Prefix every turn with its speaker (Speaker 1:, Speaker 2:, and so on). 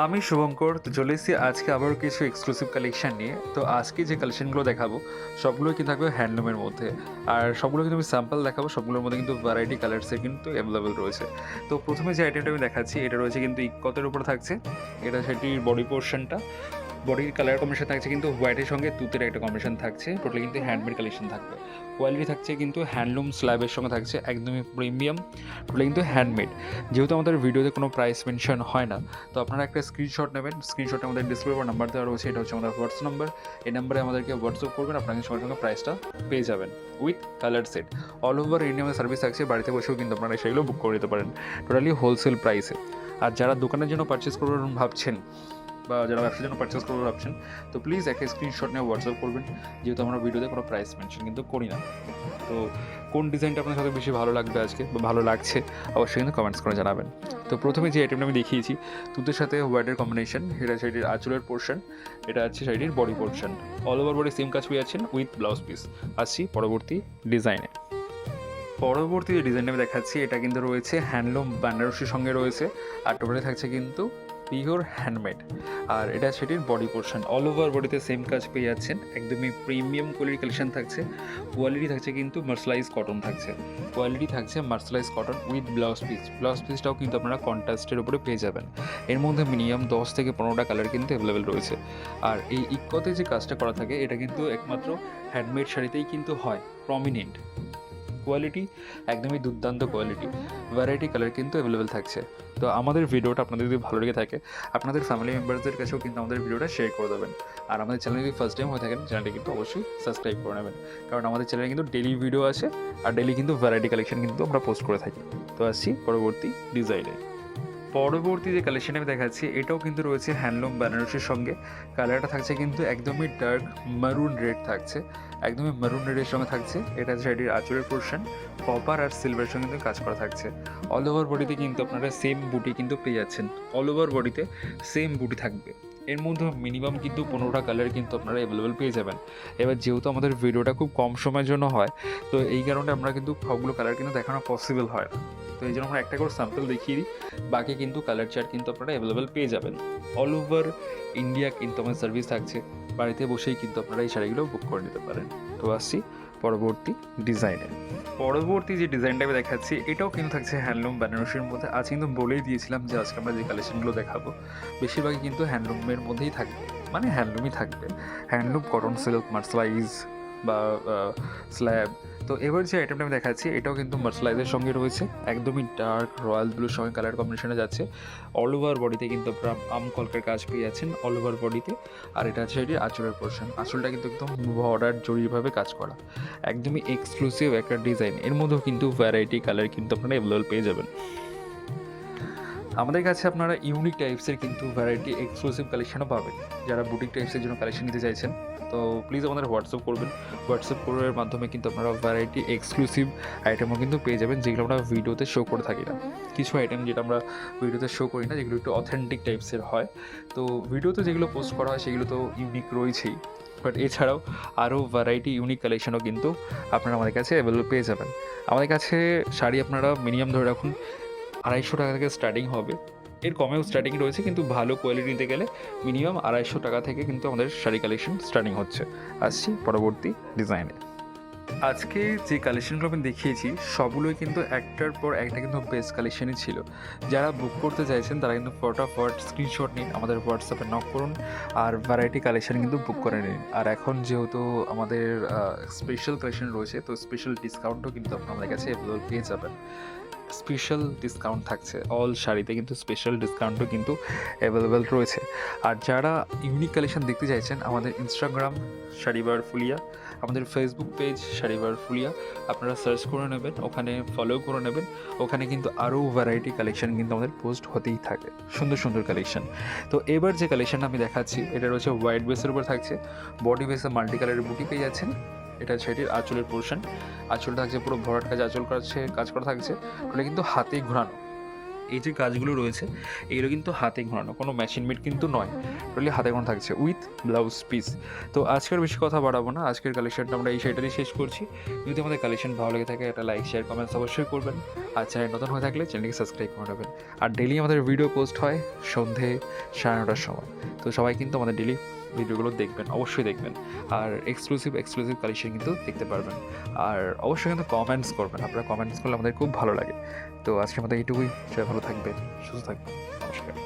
Speaker 1: আমি শুভঙ্কর। তো চলে এসেছি আজকে আবারও কিছু এক্সক্লুসিভ কালেকশন নিয়ে। তো আজকে যে কালেকশনগুলো দেখাবো সবগুলোই কিন্তু থাকবে হ্যান্ডলুমের মধ্যে। আর সবগুলো কিন্তু আমি স্যাম্পল দেখাবো, সবগুলোর মধ্যে কিন্তু ভ্যারাইটি কালার্সের কিন্তু অ্যাভেলেবেল রয়েছে। তো প্রথমে যে আইটেমটা আমি দেখাচ্ছি এটা রয়েছে কিন্তু ইক্কতের উপর থাকছে। এটা সেটির বডি পোর্শনটা, বডির কালার কম্বিনেশন থাকছে কিন্তু হোয়াইটের সঙ্গে তুতের একটা কম্বিনেশন থাকছে। টোটালি কিন্তু হ্যান্ডমেড কালেকশন থাকবে। কোয়ালিটি থাকছে কিন্তু হ্যান্ডলুম স্ল্যাবের সঙ্গে থাকছে, একদমই প্রিমিয়াম, টোটালি কিন্তু হ্যান্ডমেড। যেহেতু আমাদের ভিডিওতে কোনো প্রাইস মেনশন হয় না, তো আপনারা একটা স্ক্রিনশট নেবেন। স্ক্রিনশটে আমাদের ডিসপ্লে উপর নাম্বার দেওয়া রয়েছে, এটা হচ্ছে আমাদের হোয়াটসঅ্যাপ নাম্বার। এই নাম্বারে আমাদেরকে হোয়াটসঅ্যাপ করবেন, আপনাকে সঙ্গে সঙ্গে প্রাইসটা পেয়ে যাবেন with colour set. All over India আমাদের সার্ভিস থাকছে, বাড়িতে বসেও কিন্তু আপনারা সেগুলো বুক করে নিতে পারেন টোটালি হোলসেল প্রাইসে। আর যারা দোকানের জন্য পারচেস করবেন ভাবছেন বা যারা ব্যবসার জন্য পারচেস করবে ভাবছেন, তো প্লিজ একটা স্ক্রিনশট নিয়ে হোয়াটসঅ্যাপ করবেন, যেহেতু আমরা ভিডিওতে কোনো প্রাইস মেনশন কিন্তু করি না। তো কোন ডিজাইনটা আপনার সাথে বেশি ভালো লাগবে আজকে বা ভালো লাগছে অবশ্যই কিন্তু কমেন্টস করে জানাবেন। তো প্রথমে যে আইটেমটা আমি দেখিয়েছি তুতের সাথে হোয়াইটের কম্বিনেশন, এটা সাইডের আঁচলের পোর্শন, এটা হচ্ছে সাইডের body portion. All over body same কাজ পেয়ে যাচ্ছেন উইথ ব্লাউজ পিস। আসছি পরবর্তী ডিজাইনে। পরবর্তী যে ডিজাইনটা আমি দেখাচ্ছি এটা কিন্তু রয়েছে হ্যান্ডলুম বেনারসির সঙ্গে রয়েছে, আর টোটালি থাকছে কিন্তু পিওর হ্যান্ডমেড। আর এটা সেটির বডি পোর্শন, অল ওভার বডিতে সেম কাজ পেয়ে যাচ্ছেন, একদমই প্রিমিয়াম কোয়ালিটি কালেকশন থাকছে। কোয়ালিটি থাকছে কিন্তু মার্সেলাইজ কটন থাকছে, কোয়ালিটি থাকছে mercerize cotton with blouse piece. Blouse পিসটাও কিন্তু আপনারা কন্ট্রাস্টের উপরে পেয়ে যাবেন। এর মধ্যে মিনিমাম 10 থেকে 15টা কালার কিন্তু অ্যাভেলেবেল রয়েছে। আর এই ইক্কতে যে কাজটা করা থাকে এটা কিন্তু একমাত্র হ্যান্ডমেড শাড়িতেই কিন্তু হয়, প্রমিনেন্ট কোয়ালিটি, একদমই দুর্দান্ত কোয়ালিটি। ভ্যারাইটি কালার কিন্তু অ্যাভেলেবেল থাকছে। তো আমাদের ভিডিওটা আপনাদের যদি ভালো লেগে থাকে, আপনাদের ফ্যামিলি মেম্বারসদের কাছেও কিন্তু আমাদের ভিডিওটা শেয়ার করে দেবেন। আর আমাদের চ্যানেলে যদি ফার্স্ট টাইম হয়ে থাকেন, চ্যানেলটি কিন্তু অবশ্যই সাবস্ক্রাইব করে নেবেন, কারণ আমাদের চ্যানেলে কিন্তু ডেলি ভিডিও আছে আর ডেলি কিন্তু ভ্যারাইটি কালেকশন কিন্তু আমরা পোস্ট করে থাকি। তো আসছি পরবর্তী ডিজাইনে। পরবর্তী যে কালেকশন আমি দেখাচ্ছি এটাও কিন্তু রয়েছে হ্যান্ডলুম বেনারসির সঙ্গে। কালারটা থাকছে কিন্তু একদমই ডার্ক মারুন রেড থাকছে, একদমই মারুন রেডের সঙ্গে থাকছে। এটা সাইডের আঁচলের পোর্শন, কপার আর সিলভারের সঙ্গে কিন্তু কাজ করা থাকছে। অল ওভার বডিতে কিন্তু আপনারা সেম বুটি কিন্তু পেয়ে যাচ্ছেন, অল ওভার বডিতে সেম বুটি থাকবে। এর মধ্যে মিনিমাম কিন্তু 15টা কালার কিন্তু আপনারা অ্যাভেলেবেল পেয়ে যাবেন। এবার যেহেতু আমাদের ভিডিওটা খুব কম সময়ের জন্য হয়, তো এই কারণে আমরা কিন্তু সবগুলো কালার কিন্তু দেখানো পসিবল হয় না। তো এই জন্য আমরা একটা করে স্যাম্পল দেখিয়ে দিই, বাকি কিন্তু কালার চার্ট কিন্তু আপনারা অ্যাভেলেবেল পেয়ে যাবেন। অল ওভার ইন্ডিয়া কিন্তু আমাদের সার্ভিস থাকছে, বাড়িতে বসেই কিন্তু আপনারা এই শাড়িগুলো বুক করে নিতে পারেন। তো আসছি পরবর্তী ডিজাইনে। পরবর্তী যে ডিজাইনটা আমি দেখাচ্ছি এটাও কিন্তু থাকছে হ্যান্ডলুম বেনারসির মধ্যে। আজ কিন্তু বলেই দিয়েছিলাম যে আজকে আমরা যে কালেকশনগুলো দেখাবো বেশিরভাগই কিন্তু হ্যান্ডলুমের মধ্যেই থাকবে, মানে হ্যান্ডলুমই থাকবে। হ্যান্ডলুম, কটন, সিল্ক, মার্সেলাইজ বা স্ল্যাব। তো এবার যে আইটেমটা আমি দেখাচ্ছি এটাও কিন্তু মার্সেলাইজের সঙ্গে রয়েছে, একদমই ডার্ক রয়্যাল ব্লুর সঙ্গে কালার কম্বিনেশনে যাচ্ছে। অল ওভার বডিতে কিন্তু আপনারা আম কলকার কাজ পেয়ে যাচ্ছেন অল ওভার বডিতে। আর এটা হচ্ছে এটির আঁচলের পোর্শন, আঁচলটা কিন্তু একদম বর্ডার জড়িয়েভাবে কাজ করা, একদমই এক্সক্লুসিভ একটা ডিজাইন। এর মধ্যেও কিন্তু ভ্যারাইটি কালার কিন্তু আপনারা অ্যাভেলেবল পেয়ে যাবেন। আমাদের কাছে আপনারা ইউনিক টাইপসের কিন্তু ভ্যারাইটি এক্সক্লুসিভ কালেকশনও পাবেন। যারা বুটিক টাইপসের জন্য কালেকশন নিতে চাইছেন, তো প্লিজ আমাদের হোয়াটসঅ্যাপ করবেন। হোয়াটসঅ্যাপ করার মাধ্যমে কিন্তু আপনারা ভ্যারাইটি এক্সক্লুসিভ আইটেমও কিন্তু পেয়ে যাবেন, যেগুলো আমরা ভিডিওতে শো করে থাকি না। কিছু আইটেম যেটা আমরা ভিডিওতে শো করি না, যেগুলো একটু অথেন্টিক টাইপসের হয়। তো ভিডিওতে যেগুলো পোস্ট করা হয় সেগুলো তো ইউনিক রয়েছেই, বাট এছাড়াও আরও ভ্যারাইটি ইউনিক কালেকশনও কিন্তু আপনারা আমাদের কাছে অ্যাভেলেবল পেয়ে যাবেন। আমাদের কাছে শাড়ি আপনারা মিনিমাম ধরে রাখুন 250 টাকা থেকে স্টার্টিং হবে, এর কমেও স্টার্টিং রয়েছে, কিন্তু ভালো কোয়ালিটি নিতে গেলে মিনিমাম 250 টাকা থেকে কিন্তু আমাদের শাড়ি কালেকশন স্টার্টিং হচ্ছে। আসছি পরবর্তী ডিজাইনে। আজকে যে কালেকশনগুলো আমি দেখিয়েছি সবগুলোই কিন্তু একটার পর একটা কিন্তু বেস্ট কালেকশনই ছিল। যারা বুক করতে চাইছেন তারা কিন্তু ফটাফট স্ক্রিনশট নিন, আমাদের হোয়াটসঅ্যাপে নক করুন, আর ভ্যারাইটি কালেকশন কিন্তু বুক করে নিন। আর এখন যেহেতু আমাদের স্পেশাল কালেকশন রয়েছে, তো স্পেশাল ডিসকাউন্টও কিন্তু আপনার আমাদের কাছে অ্যাভেলেবল পেয়ে যাবেন। স্পেশাল ডিসকাউন্ট থাকছে, অল শাড়িতে কিন্তু স্পেশাল ডিসকাউন্টও কিন্তু অ্যাভেলেবেল রয়েছে। আর যারা ইউনিক কালেকশন দেখতে চাইছেন, আমাদের ইনস্টাগ্রাম শাড়িবার ফুলিয়া, আমাদের ফেসবুক পেজ শাড়িবার ফুলিয়া আপনারা সার্চ করে নেবেন, ওখানে ফলো করে নেবেন। ওখানে কিন্তু আরও ভ্যারাইটি কালেকশন কিন্তু আমাদের পোস্ট হতেই থাকে, সুন্দর সুন্দর কালেকশন। তো এবার যে কালেকশনটা আমি দেখাচ্ছি এটা রয়েছে হোয়াইট বেসের উপর থাকছে, বডি বেসে মাল্টি কালারের বুটি পেয়ে যাচ্ছেন। এটা সেটির আঁচলের পোর্শন, আঁচলটা থাকছে পুরো ভরাট কাজ, আঁচল কাজ করা থাকছে, ওটা কিন্তু হাতেই ঘোরানো। এই যে কাজগুলো রয়েছে এগুলো কিন্তু হাতে ঘোরানো, কোনো মেশিন মেড কিন্তু নয়। টোটালি হাতে গোনা থাকছে উইথ ব্লাউজ পিস। তো আজকের বেশি কথা বাড়াবো না, আজকের কালেকশনটা আমরা এই সাইডেই শেষ করছি। যদি আমাদের কালেকশন ভালো লেগে থাকে একটা লাইক শেয়ার কমেন্টস অবশ্যই করবেন। আর চ্যানেল নতুন হয়ে থাকলে চ্যানেলকে সাবস্ক্রাইব করে নেবেন। আর ডেলি আমাদের ভিডিও পোস্ট হয় সন্ধে 9:30টার সময়। তো সবাই কিন্তু আমাদের ডেলি ভিডিওগুলো দেখবেন, অবশ্যই দেখবেন। আর এক্সক্লুসিভ কালেকশন কিন্তু দেখতে পারবেন। আর অবশ্যই কিন্তু কমেন্টস করবেন, আপনারা কমেন্টস করলে আমাদের খুব ভালো লাগে। তো আজকের মতো এইটুকুই, সবাই ভালো থাকবেন, সুস্থ থাকবেন, নমস্কার।